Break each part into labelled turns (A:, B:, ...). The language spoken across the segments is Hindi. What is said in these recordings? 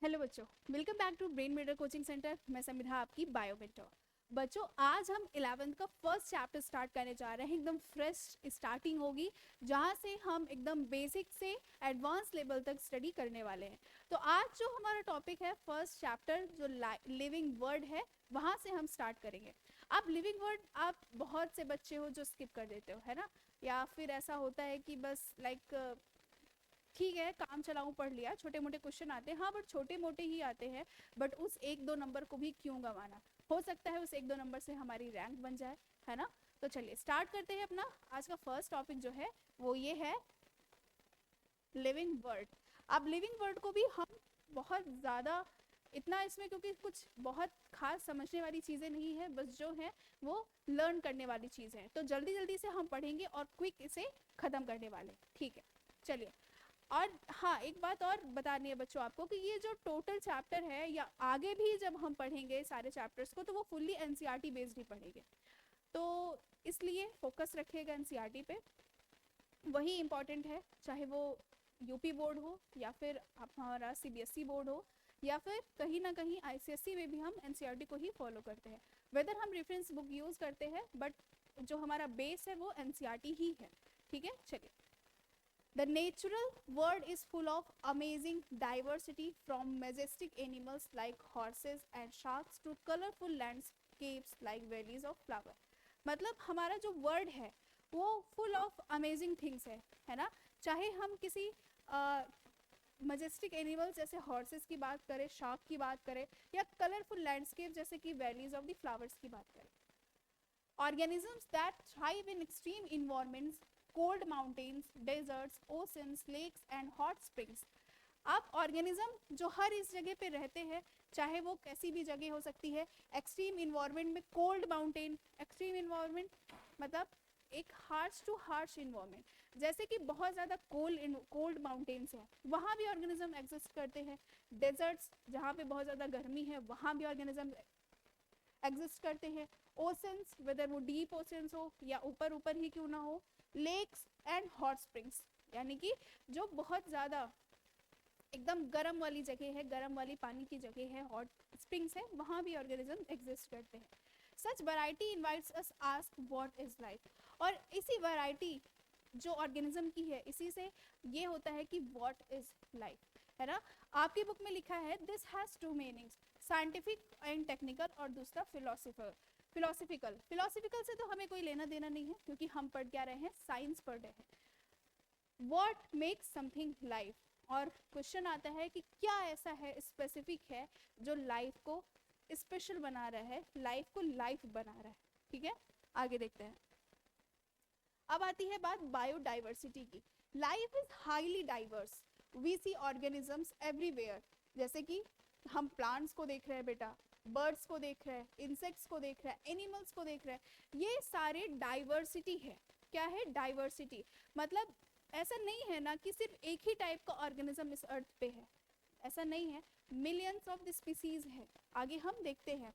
A: हेलो बच्चों, welcome back to brain builder coaching centre. मैं समिधा, आपकी बायो मेंटर। बच्चों, आज हम 11th का फर्स्ट चैप्टर स्टार्ट करने जा रहे हैं। एकदम फ्रेश स्टार्टिंग होगी, जहाँ से हम एकदम बेसिक से एडवांस लेवल तक स्टडी करने वाले हैं। तो आज जो हमारा टॉपिक है, फर्स्ट चैप्टर जो लिविंग वर्ड है, वहाँ से हम स्टार्ट करेंगे। आप लिविंग वर्ड, आप बहुत से बच्चे हो जो स्किप कर देते हो, है ना? या फिर ऐसा होता है कि बस ठीक है, काम चलाऊं पढ़ लिया, छोटे मोटे क्वेश्चन आते हैं, हाँ बट छोटे मोटे ही आते हैं। बट उस एक दो नंबर को भी क्यों गंवाना, हो सकता है उस एक दो नंबर से हमारी रैंक बन जाए, है ना? तो चलिए स्टार्ट करते हैं अपना आज का फर्स्ट टॉपिक जो है वो ये है लिविंग वर्ड। अब लिविंग वर्ड को भी हम बहुत ज़्यादा इतना इसमें, क्योंकि कुछ बहुत खास समझने वाली चीज़ें नहीं है, बस जो है वो लर्न करने वाली चीज़ है। तो जल्दी जल्दी से हम पढ़ेंगे और क्विक इसे ख़त्म करने वाले, ठीक है? चलिए। और हाँ, एक बात और बतानी है बच्चों आपको कि ये जो टोटल चैप्टर है, या आगे भी जब हम पढ़ेंगे सारे चैप्टर्स को, तो वो फुल्ली एनसीईआरटी बेस्ड ही पढ़ेंगे। तो इसलिए फोकस रखिएगा एनसीईआरटी पे, वही इम्पॉर्टेंट है। चाहे वो यूपी बोर्ड हो, या फिर हमारा सीबीएसई बोर्ड हो, या फिर कहीं ना कहीं आईसीएसई में भी हम एनसीईआरटी को ही फॉलो करते हैं। वेदर हम रेफरेंस बुक यूज़ करते हैं, बट जो हमारा बेस है वो एनसीईआरटी ही है, ठीक है? चलिए। The natural world is full of amazing diversity, from majestic animals like horses and sharks to colorful landscapes like valleys of flower. मतलब हमारा जो वर्ड है वो फुल ऑफ अमेजिंग थिंग्स है ना? चाहे हम किसी मजेस्टिक एनिमल्स जैसे हॉर्सेस की बात करें, शार्क की बात करें, या कलरफुल लैंडस्केप जैसे कि वैलीज ऑफ द फ्लावर्स की बात करें। Organisms that thrive in extreme environments, cold mountains, deserts, oceans, lakes and hot springs. आप ऑर्गेनिज्म जो हर इस जगह पे रहते हैं, चाहे वो कैसी भी जगह हो सकती है, एक्सट्रीम इन्वायरमेंट में, कोल्ड माउंटेन, एक्सट्रीम इन्वायरमेंट मतलब एक हार्श टू हार्श इन्वायरमेंट, जैसे कि बहुत ज़्यादा कोल्ड माउंटेन्स हैं, वहाँ भी ऑर्गेनिज्म एग्जिस्ट करते हैं। डेजर्ट्स, जहाँ पे बहुत ज़्यादा गर्मी है, वहाँ भी ऑर्गेनिज्म एग्जिस्ट करते हैं। ओशंस, वेदर वो डीप ओशंस हो या ऊपर ऊपर ही क्यों ना हो। लेक्स एंड हॉट स्प्रिंग्स, यानी कि जो बहुत ज़्यादा एकदम गर्म वाली जगह है, गर्म वाली पानी की जगह है, हॉट स्प्रिंग्स है, वहाँ भी ऑर्गेनिज्म एग्जिस्ट करते हैं। Such variety invites us ask what is life. और इसी वैरायटी जो ऑर्गेनिज्म की है, इसी से ये होता है कि व्हाट इज लाइफ, है ना? आपकी बुक में लिखा है this has two meanings, scientific and technical, और दूसरा फिलोसफिकल। फिलोसफिकल से तो हमें कोई लेना देना नहीं है, क्योंकि हम पढ़ क्या रहे हैं, साइंस पढ़ रहे हैं। व्हाट मेक्स समथिंग लाइफ, और क्वेश्चन आता है कि क्या ऐसा है स्पेसिफिक है जो लाइफ को स्पेशल बना रहा है, लाइफ को लाइफ बना रहा है, ठीक है? आगे देखते हैं। अब आती है बात बायोडाइवर्सिटी की। Life is highly diverse, we see organisms everywhere. जैसे कि हम प्लांट्स को देख रहे हैं बेटा, बर्ड्स को देख रहे हैं, इंसेक्ट्स को देख रहे हैं, एनिमल्स को देख रहे हैं, ये सारे डाइवर्सिटी है। क्या है डाइवर्सिटी? मतलब ऐसा नहीं है ना कि सिर्फ एक ही टाइप का ऑर्गेनिज्म इस अर्थ पे है, ऐसा नहीं है, मिलियंस ऑफ द स्पीसीज है। आगे हम देखते हैं।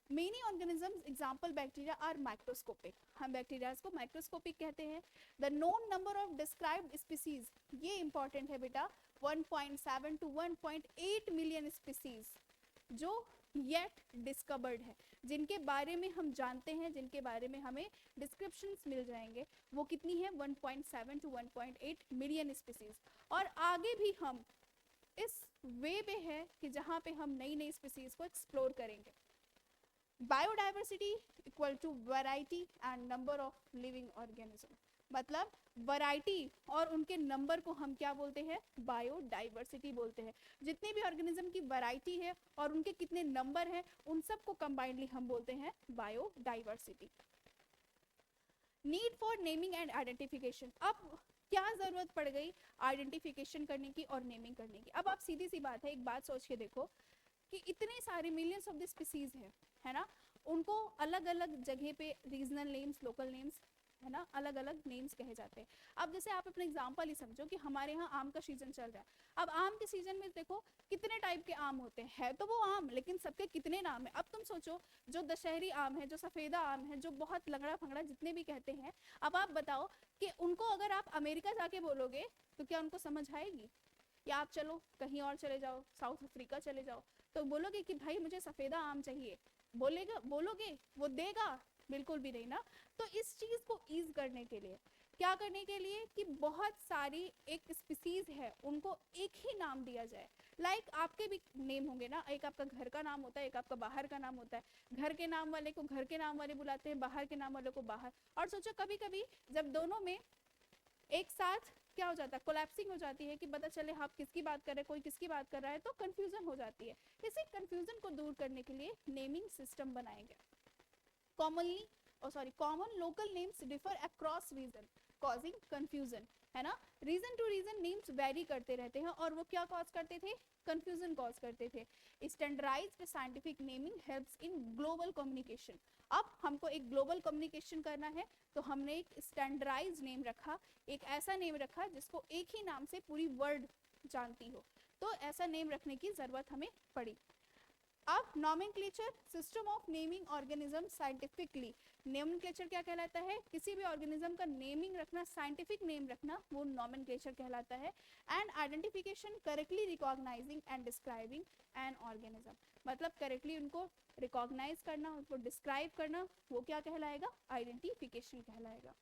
A: Many organisms example bacteria are microscopic, हम बैक्टीरिया को माइक्रोस्कोपिक कहते हैं। The known number of described species, ये इंपॉर्टेंट है बेटा, 1.7 to 1.8 मिलियन स्पीसीज जो येट डिस्कवर्ड है, जिनके बारे में हम जानते हैं, जिनके बारे में हमें डिस्क्रिप्शंस मिल जाएंगे, वो कितनी है? 1.7 to 1.8 मिलियन स्पीसीज। और आगे भी हम इस वे पे है कि जहाँ पे हम नई नई स्पीसीज को एक्सप्लोर करेंगे। Biodiversity equal to variety and number of living organism, मतलब वैरायटी और उनके नंबर को हम क्या बोलते हैं? बायोडाइवर्सिटी बोलते हैं। जितने भी ऑर्गेनिज्म की वैरायटी है और उनके कितने नंबर हैं, उन सबको कंबाइंडली हम बोलते हैं biodiversity. Need for naming and identification, अब क्या जरूरत पड़ गई आइडेंटिफिकेशन करने की और नेमिंग करने की? अब आप सीधी सी बात है, एक बात सोच के देखो कि इतने सारे मिलियंस ऑफ द स्पीसीज है ना, उनको अलग अलग जगह पे रीजनल नेम्स, लोकल नेम्स, है ना, अलग अलग नेम्स कहे जाते हैं। अब जैसे आप अपना एग्जांपल ही समझो कि हमारे यहाँ आम का सीजन चल रहा है। अब आम के सीजन में देखो कितने टाइप के आम होते हैं, है तो वो आम, लेकिन सबके कितने नाम है। अब तुम सोचो, जो दशहरी आम है, जो सफ़ेदा आम है, जो बहुत लगड़ा फंगड़ा जितने भी कहते हैं, अब आप बताओ कि उनको अगर आप अमेरिका जाके बोलोगे तो क्या उनको समझ आएगी? या आप चलो कहीं और चले जाओ, साउथ अफ्रीका चले जाओ, तो बोलोगे कि भाई मुझे सफेदा आम चाहिए, बोलोगे वो देगा? बिल्कुल भी नहीं ना। तो इस चीज को ईज करने के लिए, क्या करने के लिए कि बहुत सारी एक स्पीसीज है उनको एक ही नाम दिया जाए। लाइक आपके भी नेम होंगे ना, एक आपका घर का नाम होता है, एक आपका बाहर का नाम होता है। घर के नाम वाले को घर के नाम वाले बुलाते हैं, बाहर के नाम वाले को बाहर। और सोचो कभी कभी जब दोनों में एक साथ क्या हो जाता है, कोलैप्सिंग हो जाती है कि पता चले आप किसकी बात कर रहे हैं, कोई किसकी बात कर रहा है, तो कंफ्यूजन हो जाती है। इसी कंफ्यूजन को दूर करने के लिए नेमिंग सिस्टम बनाए गए। Common local names differ across region causing confusion, है ना। Region to region names vary करते रहते हैं और वो क्या कॉज करते थे, कंफ्यूजन कॉज करते थे। Standardized scientific naming helps in global communication. अब हमको एक ग्लोबल कम्युनिकेशन करना है तो हमने एक स्टैंडर्डाइज्ड नेम रखा, एक ऐसा नेम रखा जिसको एक ही नाम से पूरी वर्ल्ड जानती हो, तो ऐसा नेम रखने की जरूरत हमें पड़ी। अब nomenclature, system of naming organism scientifically. Nomenclature क्या कहलाता है, किसी भी ऑर्गेनिज्म का नेमिंग रखना, साइंटिफिक नेम रखना, वो नॉमेनक्लेचर कहलाता है। And identification, correctly recognising and describing an organism, मतलब करेक्टली उनको रिकॉग्नाइज करना, उनको डिस्क्राइब करना, वो क्या कहलाएगा, आइडेंटिफिकेशन कहलाएगा।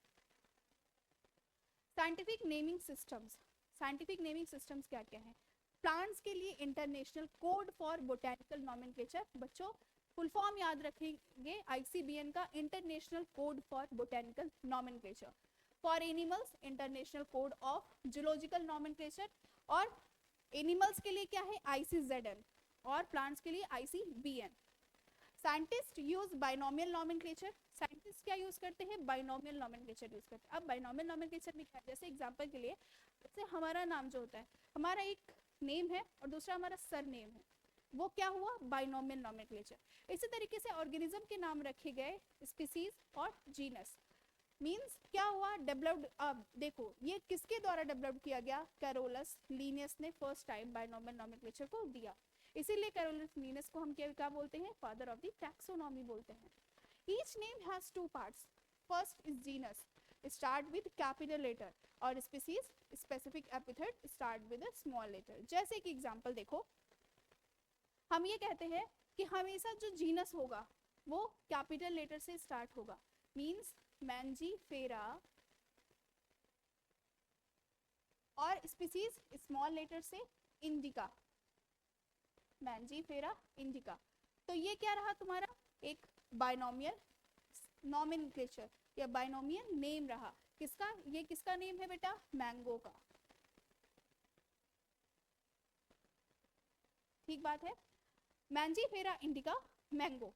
A: Scientific naming systems, scientific naming systems क्या क्या है। प्लांट्स के लिए international code for botanical nomenclature, बच्चों फुल फॉर्म याद रखेंगे ICBN का, international code for botanical nomenclature. For animals, international code of zoological nomenclature, और एनिमल्स के लिए क्या है ICZN, और प्लांट्स के लिए ICBN। Scientist use binomial nomenclature, scientist क्या यूज करते हैं, बाइनोमियल नॉमेनक्लेचर यूज करते हैं। अब बाइनोमियल नॉमेनक्लेचर में क्या है, जैसे एग्जांपल के लिए, जैसे हमारा नाम जो होता है, हमारा एक नेम है और दूसरा हमारा सर नेम है, वो क्या हुआ, बाइनोमियल नॉमेनक्लेचर। इसी तरीके से ऑर्गेनिज्म के नाम रखे गए, स्पीसीज और जीनस, मींस क्या हुआ, डेवलप्ड। अब देखो ये किसके द्वारा डेवलप किया गया, कैरोलस लिनियस ने फर्स्ट टाइम बाइनोमियल नॉमेनक्लेचर को दिया। इसीलिए कैरोलस लिनियस को हम क्या बोलते हैं, फादर ऑफ द टैक्सोनॉमी बोलते हैं। Each name has two parts, first is genus, start with capital letter, और species specific epithet start with a small letter. जैसे कि एग्जांपल देखो, हम ये कहते हैं कि हमेशा जो जीनस होगा वो कैपिटल लेटर से स्टार्ट होगा, मींस मैंजीफेरा, और स्पीसीज स्मॉल लेटर से इंडिका, मैंजीफेरा इंडिका। तो ये क्या रहा तुम्हारा, एक बाइनोमियल नॉमेनक्लेचर या बाइनोमियल नेम रहा। किसका, ये किसका नेम है बेटा, मैंगो का, ठीक बात है, Mangifera indica mango.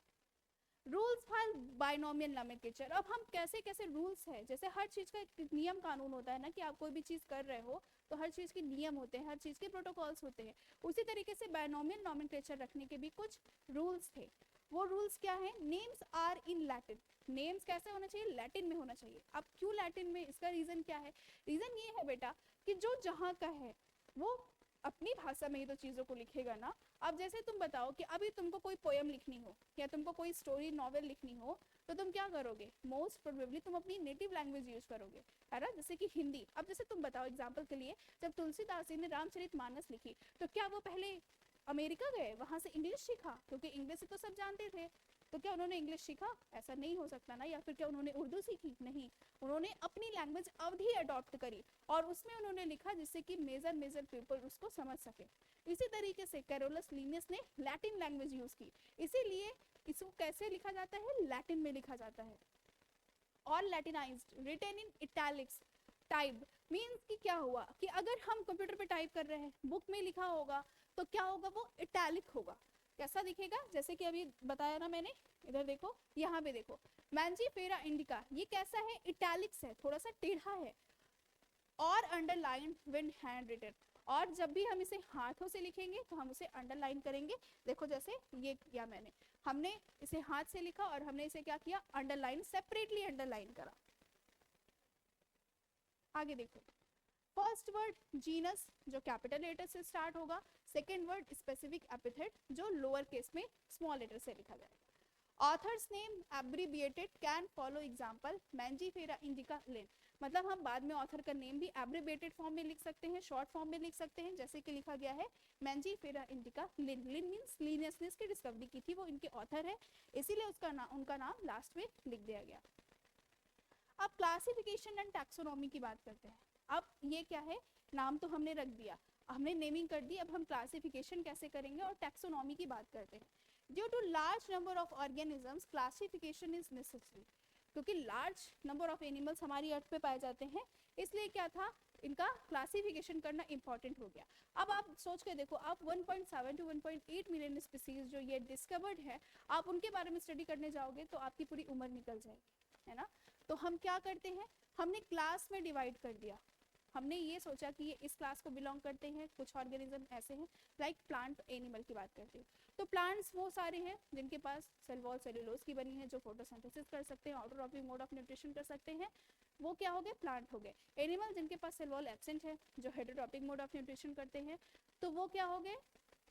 A: Rules for binomial nomenclature. अब हम कैसे कैसे रूल्स है, जैसे हर चीज का एक नियम कानून होता है ना, कि आप कोई भी चीज कर रहे हो तो हर चीज के नियम होते हैं, हर चीज के प्रोटोकॉल्स होते हैं। उसी तरीके से बाइनोमियल नॉमेनक्लेचर रखने के भी कुछ रूल्स थे। वो रूल्स क्या है, names are in Latin, names कैसे होना चाहिए, लैटिन में होना चाहिए। अब क्यों लैटिन में, इसका रीजन क्या है, रीजन ये है बेटा कि जो जहाँ का है वो अपनी भाषा में ही तो चीजों को लिखेगा ना। अब जैसे तुम बताओ कि अभी तुमको कोई पोयम लिखनी हो या तुमको कोई स्टोरी नॉवेल लिखनी हो, तो तुम क्या करोगे, मोस्ट प्रोबेबली तुम अपनी नेटिव लैंग्वेज यूज करोगे, है ना, जैसे कि हिंदी। अब जैसे तुम बताओ एग्जांपल के लिए, जब तुलसीदास जी ने रामचरितमानस लिखी, तो क्या वो पहले अमेरिका गए, वहां से इंग्लिश सीखा, क्योंकि इंग्लिश तो सब जानते थे, तो क्या उन्होंने इंग्लिश सीखा, ऐसा नहीं हो सकता ना। या फिर क्या उन्होंने उर्दू सीखी, नहीं, उन्होंने अपनी लैंग्वेज अवधि अडॉप्ट करी और उसमें उन्होंने लिखा जिससे कि मेजर पीपल उसको समझ सके। इसी तरीके से कैरोलस लिनियस ने लैटिन लैंग्वेज यूज की, इसीलिए इसको कैसे लिखा जाता है, लैटिन में लिखा जाता है। और latinised, written in italics, type means कि क्या हुआ कि अगर हम कंप्यूटर पे टाइप कर रहे हैं, बुक में लिखा होगा तो क्या होगा, वो इटैलिक होगा। कैसा दिखेगा, जैसे कि अभी बताया ना मैंने, इधर देखो, यहाँ पे देखो, मैंजीफेरा इंडिका, ये कैसा है, इटैलिक्स है, थोड़ा सा टेढ़ा है, और अंडरलाइन व्हेन हैंड रिटन, और जब भी हम इसे हाथों से लिखेंगे तो हम उसे अंडरलाइन करेंगे। देखो जैसे ये किया मैंने, हमने इसे हाथ से लिखा और हमने इसे क्या किया, अंडरलाइन, सेपरेटली अंडरलाइन करा। आगे देखो, फर्स्ट वर्ड जीनस जो कैपिटल लेटर से स्टार्ट होगा, सेकेंड वर्ड स्पेसिफिक एपिथेट जो लोअर केस में स्मॉल लेटर से लिखा जाएगा। Authors name abbreviated can follow example Mangifera indica Linn. मतलब हम बाद में ऑथर का नेम भी एब्रिवेटेड फॉर्म में लिख सकते हैं, शॉर्ट फॉर्म में लिख सकते हैं, जैसे कि लिखा गया है मैंजीफेरा इंडिका लिन। लिन मीन्स लीनियसनेस की डिस्कवरी की थी, वो इनके ऑथर है, इसीलिए उनका नाम लास्ट में लिख दिया गया। अब क्लासिफिकेशन एंड टैक्सोनॉमी की बात करते हैं। अब ये क्या है, नाम तो हमने रख दिया, हमने नेमिंग कर दी, अब हम क्लासिफिकेशन कैसे करेंगे और टैक्सोनॉमी की बात करते हैं। Due to large number of organisms classification is necessary, क्योंकि लार्ज नंबर ऑफ एनिमल्स हमारी अर्थ पे पाए जाते हैं, इसलिए क्या था, इनका क्लासिफिकेशन करना इंपॉर्टेंट हो गया। अब आप सोच के देखो, आप 1.7 टू 1.8 मिलियन स्पीसीज जो ये डिस्कवर्ड है, आप उनके बारे में स्टडी करने जाओगे तो आपकी पूरी उम्र निकल जाएगी, है ना। तो हम क्या करते हैं, हमने क्लास में डिवाइड कर दिया, हमने ये सोचा कि ये इस क्लास को बिलोंग करते हैं, कुछ ऑर्गेनिज्म ऐसे हैं, लाइक प्लांट एनिमल की बात करते हैं, तो प्लांट्स वो सारे हैं जिनके पास सेल वॉल सेलुलोज की बनी है, जो फोटोसिंथेसिस कर सकते हैं, ऑटोट्रॉपिक मोड ऑफ न्यूट्रिशन कर सकते हैं, वो क्या हो गए, प्लांट हो गए। एनिमल जिनके पास सेल वॉल एब्सेंट है, जो हेटेरोट्रॉपिक मोड ऑफ न्यूट्रिशन करते हैं, तो वो क्या हो गए,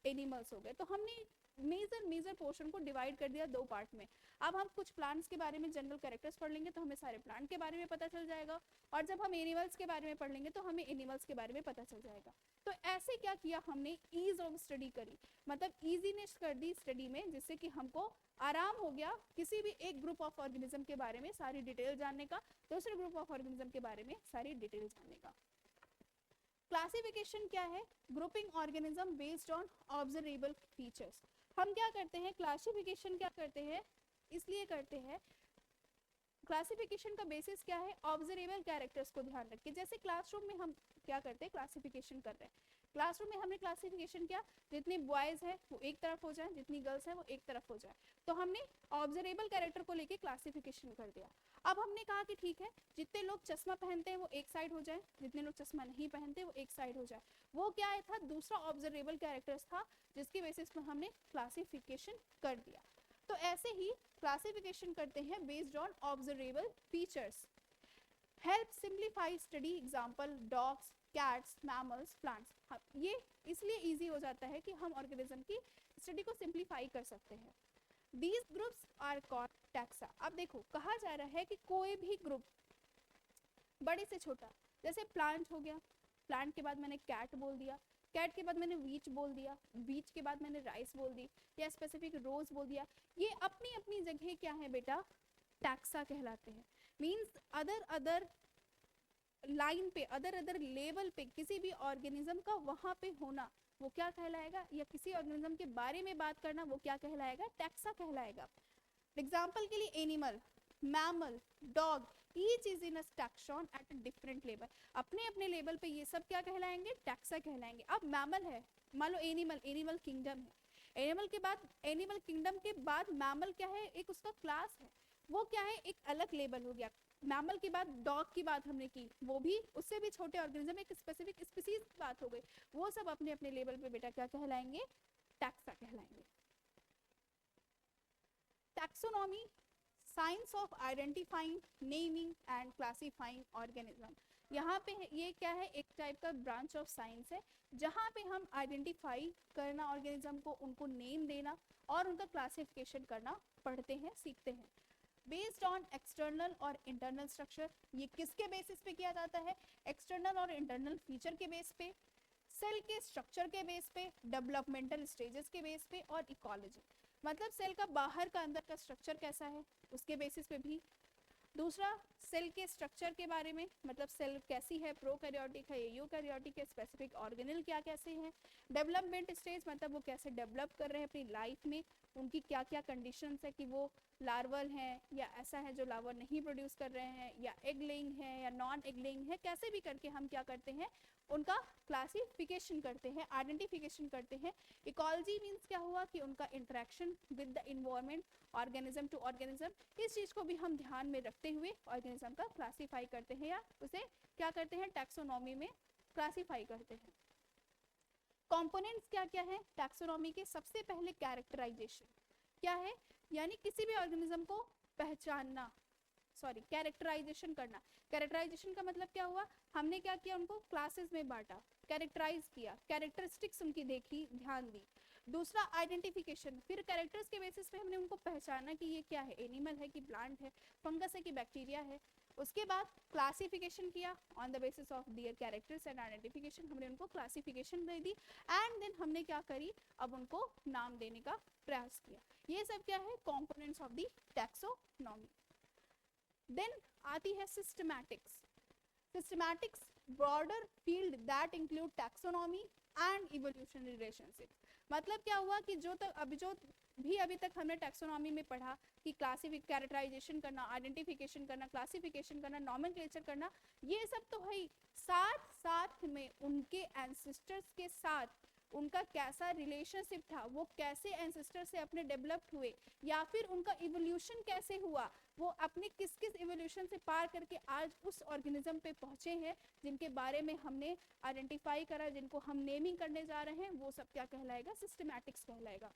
A: एनिमल्स हो गए। तो हमने मेजर पोर्शन को डिवाइड कर दिया दो पार्ट में। अब हम कुछ प्लांट्स के बारे में जनरल कैरेक्टर्स पढ़ लेंगे तो हमें सारे प्लांट के बारे में पता चल जाएगा, और जब हम एनिमल्स के बारे में पढ़ लेंगे तो हमें एनिमल्स के बारे में पता चल जाएगा। तो ऐसे क्या किया हमने, ईज ऑफ स्टडी करी, मतलब ईजीनेस कर दी स्टडी में, जिससे कि हमको आराम हो गया किसी भी एक ग्रुप ऑफ ऑर्गेनिज्म के बारे में सारी डिटेल जानने का, दूसरे ग्रुप ऑफ ऑर्गेनिज्म के बारे में सारी डिटेल जानने का। क्लासिफिकेशन क्या है, grouping organism based on observable features. हम क्या करते हैं, क्लासिफिकेशन क्या करते हैं, इसलिए करते हैं, क्लासिफिकेशन का बेसिस क्या है, ऑब्जर्वेबल कैरेक्टर्स को ध्यान रख के। जैसे क्लासरूम में हम क्या करते हैं, क्लासिफिकेशन कर रहे हैं, क्लासरूम में हमने क्लासिफिकेशन किया, जितने बॉयज है वो एक तरफ हो जाए, जितनी गर्ल्स है वो एक तरफ हो जाए, तो हमने ऑब्जर्वेबल कैरेक्टर को लेके क्लासिफिकेशन कर दिया। अब हमने कहा कि ठीक है, जितने लोग चश्मा पहनते हैं वो एक साइड हो जाए, जितने लोग चश्मा नहीं पहनते वो एक साइड हो जाए। वो क्या था, दूसरा ऑब्जर्वेबल कैरेक्टर्स था, जिसकी बेसिस पर हमने क्लासिफिकेशन कर दिया। तो ऐसे ही क्लासिफिकेशन करते हैं based on observable features. Help simplify study, example dogs, cats, mammals, plants. ये इसलिए इजी हो जाता है कि हम ऑर्गेनिज्म की स्टडी को सिंप्लीफाई कर सकते हैं। These groups are called taxa। अब देखो, कहा जा रहा है कि कोई भी ग्रुप बड़े से छोटा, जैसे प्लांट हो गया, प्लांट के बाद मैंने कैट बोल दिया, कैट के बाद मैंने वीच बोल दिया, वीच के बाद मैंने राइस बोल दी, या स्पेसिफिक रोज बोल दिया, ये अपनी अपनी जगह क्या है बेटा, टैक्सा कहलाते हैं। मीन्स अदर लाइन पे, अदर लेवल पे किसी भी ऑर्गेनिज्म का वहां पे होना, वो क्या कहलाएगा, या किसी ऑर्गेनिज्म के बारे में बात करना, वो क्या कहलाएगा, टैक्सा कहलाएगा। एग्जाम्पल के लिए animal, mammal, dog, each is in a taxon at a different level. अपने अपने लेवल पे ये सब क्या कहलाएंगे, टैक्सा कहलाएंगे। अब मैमल है, मान लो एनिमल किंगडम है, एनिमल किंगडम के बाद मैमल क्या है, एक उसका क्लास है, वो क्या है, एक अलग लेवल हो गया। मैमल के बाद डॉग की बात हमने की, वो भी उससे भी छोटे ऑर्गेनिज्म, एक स्पेसिफिक स्पीसीज की बात हो गई, वो सब अपने अपने लेवल पे बेटा क्या कहलाएंगे, टैक्सा कहलाएंगे। Taxonomy, science of identifying, naming and classifying organism. यहाँ पे ये क्या है, एक टाइप का ब्रांच ऑफ साइंस है, जहाँ पे हम आइडेंटिफाई करना ऑर्गेनिज्म को, उनको नेम देना और उनका क्लासिफिकेशन करना पढ़ते हैं, सीखते हैं। बेस्ड ऑन एक्सटर्नल और इंटरनल स्ट्रक्चर, ये किसके बेसिस पे किया जाता है, एक्सटर्नल और इंटरनल फीचर के बेस पे, सेल के स्ट्रक्चर के बेस पे, डेवलपमेंटल स्टेजेस के बेस पे, और इकोलॉजी, मतलब सेल का बाहर का अंदर का स्ट्रक्चर कैसा है उसके बेसिस पे भी। दूसरा, सेल के स्ट्रक्चर के बारे में, मतलब सेल कैसी है, प्रोकैरियोटिक है, यूकैरियोटिक है, स्पेसिफिक ऑर्गेनेल क्या कैसे हैं। डेवलपमेंट स्टेज, मतलब वो कैसे डेवलप कर रहे हैं अपनी लाइफ में, उनकी क्या क्या कंडीशंस है, कि वो लार्वल हैं या ऐसा है जो लार्वा नहीं प्रोड्यूस कर रहे हैं, या एग लेइंग है या नॉन एग लेइंग है, कैसे भी करके हम क्या करते हैं, उनका क्लासिफिकेशन करते हैं, आइडेंटिफिकेशन करते हैं। इकोलॉजी मीन्स क्या हुआ, कि उनका interaction with the environment, organism to organism, इस चीज को भी हम ध्यान में रखते हुए ऑर्गेनिज्म का क्लासीफाई करते हैं, या उसे क्या करते हैं, टैक्सोनॉमी में क्लासीफाई करते हैं। कंपोनेंट्स क्या क्या है टैक्सोनॉमी के, सबसे पहले कैरेक्टराइजेशन क्या है, यानी किसी भी ऑर्गेनिज्म को पहचानना, कैरेक्टराइजेशन करना। कैरेक्टराइजेशन का मतलब क्या हुआ, हमने क्या किया, उनको क्लासेस में बांटा, कैरेक्टराइज किया, कैरेक्टरिस्टिक्स उनकी देखी, ध्यान दी। दूसरा, आइडेंटिफिकेशन, फिर कैरेक्टर्स के बेसिस पे हमने उनको पहचाना कि ये क्या है, एनिमल है कि प्लांट है, फंगस है कि बैक्टीरिया है। उसके बाद क्लासिफिकेशन किया on the basis of their characters and identification, हमने उनको क्लासिफिकेशन दे दी एंड देन हमने क्या करी, अब उनको नाम देने का प्रयास किया। ये सब क्या है, components of the taxonomy. Then आती है systematics. Systematics broader field that include taxonomy and evolutionary relationship. मतलब क्या हुआ कि जो अभी तक हमने टैक्सोनॉमी में पढ़ा कि क्लासिफिक कैरेक्टराइजेशन करना, आइडेंटिफिकेशन करना, क्लासिफिकेशन करना, नॉमेनक्लेचर करना, ये सब तो है ही, साथ साथ में उनके एंसेस्टर्स के साथ उनका कैसा रिलेशनशिप था, वो कैसे एंसेस्टर से अपने डेवलप्ड हुए, या फिर उनका इवोल्यूशन कैसे हुआ, वो अपने किस किस इवोल्यूशन से पार करके आज उस ऑर्गेनिज्म पे पहुंचे हैं जिनके बारे में हमने आइडेंटिफाई करा, जिनको हम नेमिंग करने जा रहे हैं, वो सब क्या कहलाएगा, सिस्टमैटिक्स कहलाएगा।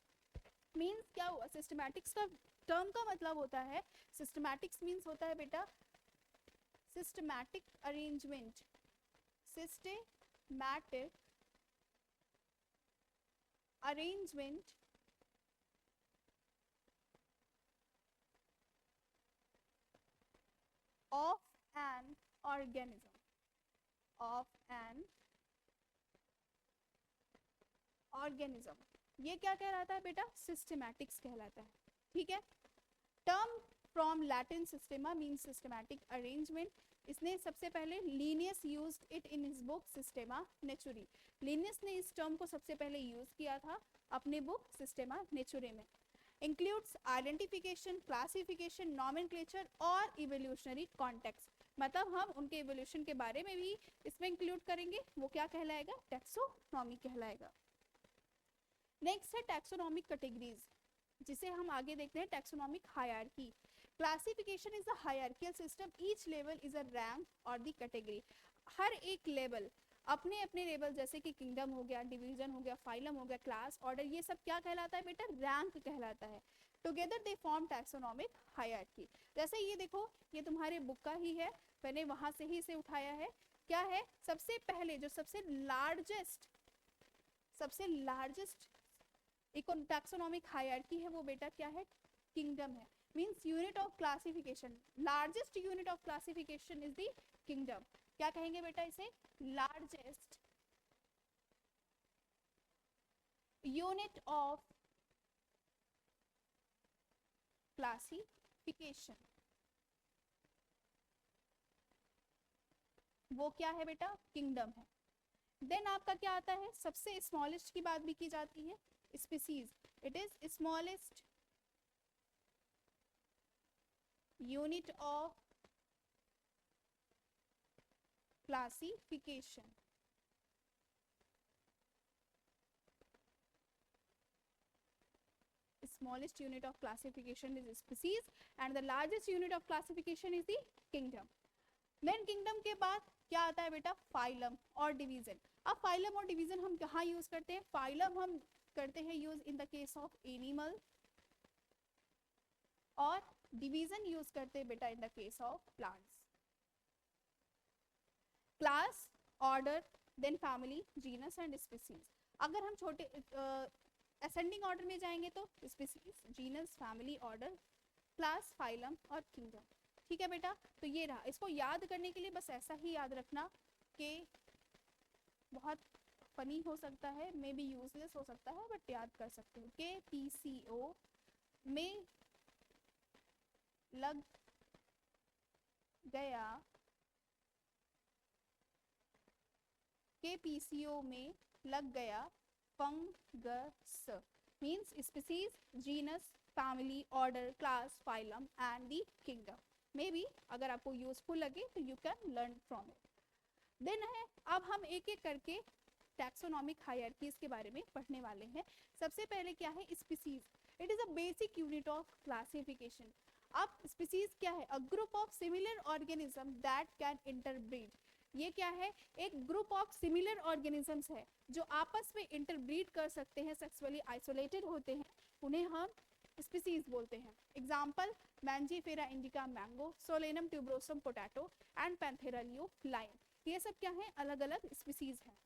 A: मीन्स क्या हुआ, सिस्टमैटिक्स का टर्म का मतलब होता है, सिस्टमैटिक्स मीन्स होता है बेटा systematic arrangement, systematic arrangement of an organism, of an organism, ये क्या कहलाता है बेटा, सिस्टमैटिक्स कहलाता है। ठीक है, term from Latin systema means systematic arrangement. इसने सबसे पहले Linnaeus used it in his book Systema Naturae. Linnaeus ने इस टर्म को सबसे पहले यूज किया था अपने बुक सिस्टेमा नेचुरे में। इंक्लूड्स आइडेंटिफिकेशन, क्लासिफिकेशन, नॉमेनक्लेचर और इवोल्यूशनरी कॉन्टेक्स्ट। मतलब हम उनके इवोल्यूशन के बारे में भी इसमें इंक्लूड करेंगे, वो क्या कहलाएगा, टैक्सोनॉमी कहलाएगा। नेक्स्ट है टैक्सोनॉमिक कैटेगरीज, जिसे हम आगे देखते हैं taxonomic hierarchy. Classification is a hierarchical system, each level is a rank और द कैटेगरी। हर एक लेवल अपने अपने लेवल, जैसे कि किंगडम हो गया, डिवीजन हो गया, फाइलम हो गया, क्लास, ऑर्डर, ये सब क्या कहलाता है बेटा, रैंक कहलाता है। Together they form taxonomic hierarchy. जैसे ये देखो, ये तुम्हारे बुक का ही है, मैंने वहां से ही इसे उठाया है। क्या है, सबसे पहले जो सबसे लार्जेस्ट टैक्सोनॉमिक हायरार्की है वो बेटा क्या है, किंगडम है। Means unit of classification, largest unit of classification is the kingdom. क्या कहेंगे बेटा इसे, लार्जेस्ट यूनिट ऑफ क्लासिफिकेशन, वो क्या है बेटा, किंगडम है। देन आपका क्या आता है, सबसे स्मॉलेस्ट की बात भी की जाती है, species. It is smallest unit of classification. Smallest unit of classification is species and the largest unit of classification is the kingdom. Then kingdom के बाद क्या आता है बेटा, फाइलम और डिवीजन। अब फाइलम और डिवीजन हम कहाँ यूज करते हैं, फाइलम हम करते हैं use in the case of animal, और डिवीजन यूज करते हैं बेटा in the case of plants. Class, order, then family, genus and species. अगर हम छोटे असेंडिंग ऑर्डर में जाएंगे तो species, genus, family, order, class, phylum और किंगडम। ठीक है बेटा, तो ये रहा। इसको याद करने के लिए बस ऐसा ही याद रखना कि बहुत फनी हो सकता है, मे बी यूजलेस हो सकता है, बट याद कर सकते हो कि पीसीओ में लग गया, के पीसीओ में लग गया fungus. Means species, genus, family, order, class, phylum and the kingdom. May be अगर आपको यूजफुल लगे तो you can learn from it. Then है, अब हम एक एक करके टैक्सोनॉमिक हायरार्कीज के बारे में पढ़ने वाले हैं। सबसे पहले क्या है, species. It is a basic unit of classification. अब स्पीसीज क्या है, अ group of similar organism that can interbreed. ये क्या है, एक ग्रुप ऑफ सिमिलर ऑर्गेनिजम्स है जो आपस में इंटरब्रीड कर सकते हैं, सेक्सुअली आइसोलेटेड होते हैं, उन्हें हम स्पीसीज बोलते हैं। Example, Mangifera indica mango, Solanum tuberosum potato and Panthera leo lion. ये सब क्या है, अलग अलग स्पीसीज हैं।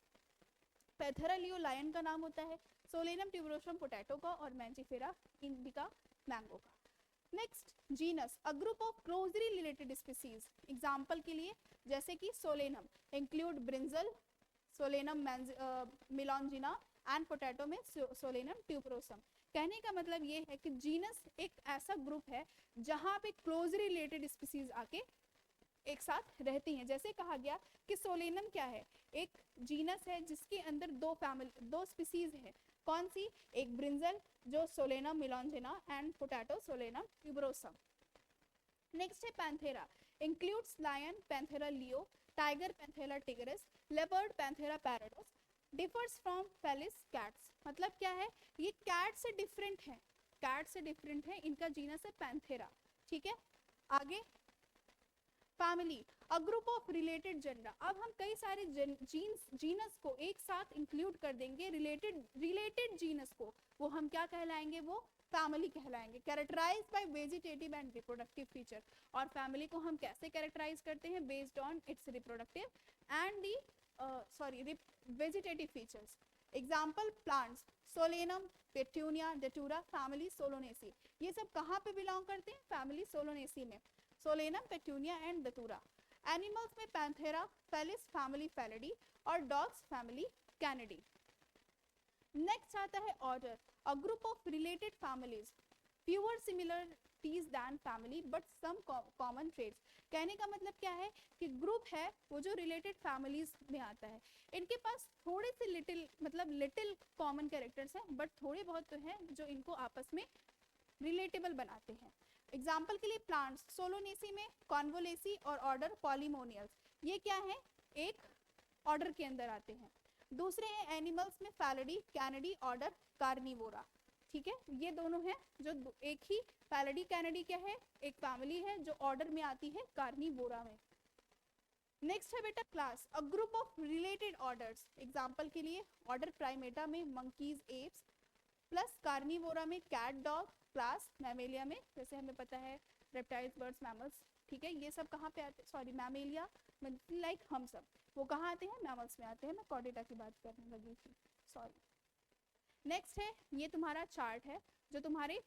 A: पैंथेरा लियो लायन का नाम होता है, सोलेनम ट्यूबरोसम पोटैटो का, और मैंजीफेरा इंडिका मैंगो का। Next genus, a group of closely related species. Example के लिए जैसे कि Solanum include brinjal, Solanum melongena and potato में सोलेनम ट्यूबरोसम। कहने का मतलब ये है कि जीनस एक ऐसा ग्रुप है जहां पे क्लोजली रिलेटेड स्पीसीज आके एक साथ रहती हैं। जैसे कहा गया कि सोलेनम क्या है, एक जीनस है जिसके अंदर दो स्पीसीज है। कौन सी? एक ब्रिंजल जो Solanum melongena and potato Solanum tuberosum. Next है Panthera, includes lion Panthera leo, tiger Panthera tigris, leopard Panthera pardus, differs from Felis cats. मतलब क्या है, ये कैट से डिफरेंट है, कैट से डिफरेंट है, इनका जीनस है पैंथेरा। ठीक है, आगे family, a group of related gender. अब हम कई सारे जीनस को एक साथ इंक्लूड कर देंगे, रिलेटेड जीनस को, वो हम क्या कहलाएंगे? वो फैमिली कहलाएंगे। Characterise by vegetative and reproductive feature. और फैमिली को हम कैसे कैरेक्टराइज करते हैं? Based on its reproductive and the vegetative features. Example plants, Solanum, Petunia, Datura, family Solanaceae. ये सब कहाँ पे बिलोंग करते हैं? फैमिली सोलोनेसी में। Solanum, Petunia and Datura. Animals में पैंथेरा, फेलिस फैमिली फेलिडी और डॉग्स फैमिली कैनिडी। नेक्स्ट आता है order, a group of related families, fewer similarities than family but some common traits. कहने का मतलब क्या है कि ग्रुप है वो जो रिलेटेड फैमिलीज में आता है, इनके पास थोड़े से लिटिल कॉमन कैरेक्टर्स हैं, बट थोड़े बहुत तो हैं जो इनको आपस में रिलेटेबल बनाते हैं। एग्जाम्पल के लिए प्लांट्स, सोलोनेसी में कॉन्वोलेसी और ऑर्डर पॉलीमोनियल्स, ये क्या है? एक ऑर्डर के अंदर आते हैं। दूसरे हैं एनिमल्स में फैलिडी, कैनिडी, ऑर्डर कार्निवोरा। ठीक है, ये दोनों हैं जो एक ही फैलिडी कैनिडी क्या है? एक फैमिली है जो ऑर्डर में आती है कार्निवोरा में। नेक्स्ट है बेटा class, a group of related orders. Example के लिए ऑर्डर प्राइमेटा में मंकीज, एप्स, प्लस कार्निवोरा में कैट, डॉग। क्लास मैमेलिया में जैसे हमें पता है रेप्टाइल्स, बर्ड्स, मैमल्स। ठीक है, ये सब कहाँ पे आते हैं? सॉरी, मैमेलिया लाइक हम सब, वो कहाँ आते हैं? मैमल्स में आते हैं। मैं कॉर्डेटा की बात करने लगी थी, सॉरी। नेक्स्ट है, ये तुम्हारा चार्ट है जो तुम्हारे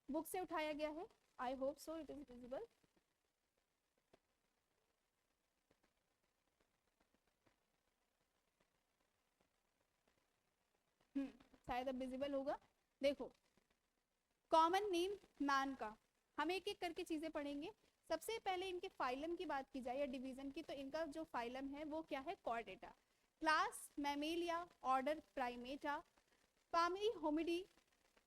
A: बुक से उठाया गया है। I hope so it is visible. शायद अब विजिबल होगा। देखो, कॉमन नेम मैन का, हम एक एक करके चीजें पढ़ेंगे। सबसे पहले इनके फाइलम की बात की जाए या डिवीजन की, तो इनका जो फाइलम है वो क्या है? Chordata. Class Mammalia, order Primata, family Hominidae,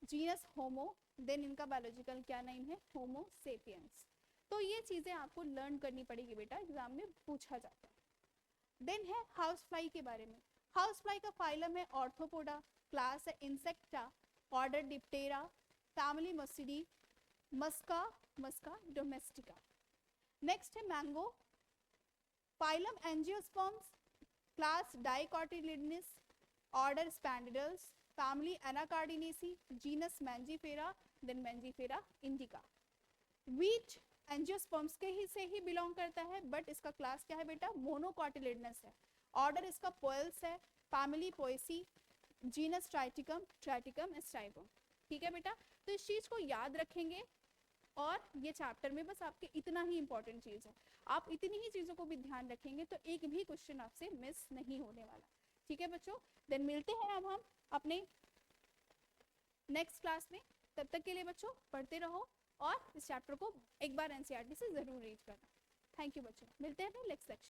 A: genus Homo, then इनका बायोलॉजिकल क्या नेम है? Homo sapiens. तो ये चीजें आपको लर्न करनी पड़ेगी बेटा, एग्जाम में पूछा जाता है। देन है हाउस फ्लाई के बारे में। हाउस फ्लाई का फाइलम है ऑर्थोपोडा, क्लास है Insecta, order Diptera, family Muscidae, Musca domestica. Next है mango, phylum angiosperms, class Dicotyledonae, order Sapindales, family Anacardiaceae, genus Mangifera, then Mangifera indica. Wheat angiosperms के ही से ही बिलोंग करता है, बट इसका क्लास क्या है बेटा? मोनोकॉटिलिडनस है। ऑर्डर इसका पोएल्स है, फैमिली पोएसी, जीनस ट्राइटिकम स्टाइगम। ठीक है बेटा, तो इस चीज को याद रखेंगे। और ये चैप्टर में बस आपके इतना ही इंपॉर्टेंट चीज है, आप इतनी ही चीजों को भी ध्यान रखेंगे तो एक भी क्वेश्चन आपसे मिस नहीं होने वाला। ठीक है बच्चों, देन मिलते हैं अब हम अपने नेक्स्ट क्लास में। तब तक के लिए बच्चों पढ़ते रहो और इस चैप्टर को एक बार एनसीईआरटी से जरूर रीड करना। थैंक यू बच्चों, मिलते हैं फिर नेक्स्ट सेक्शन।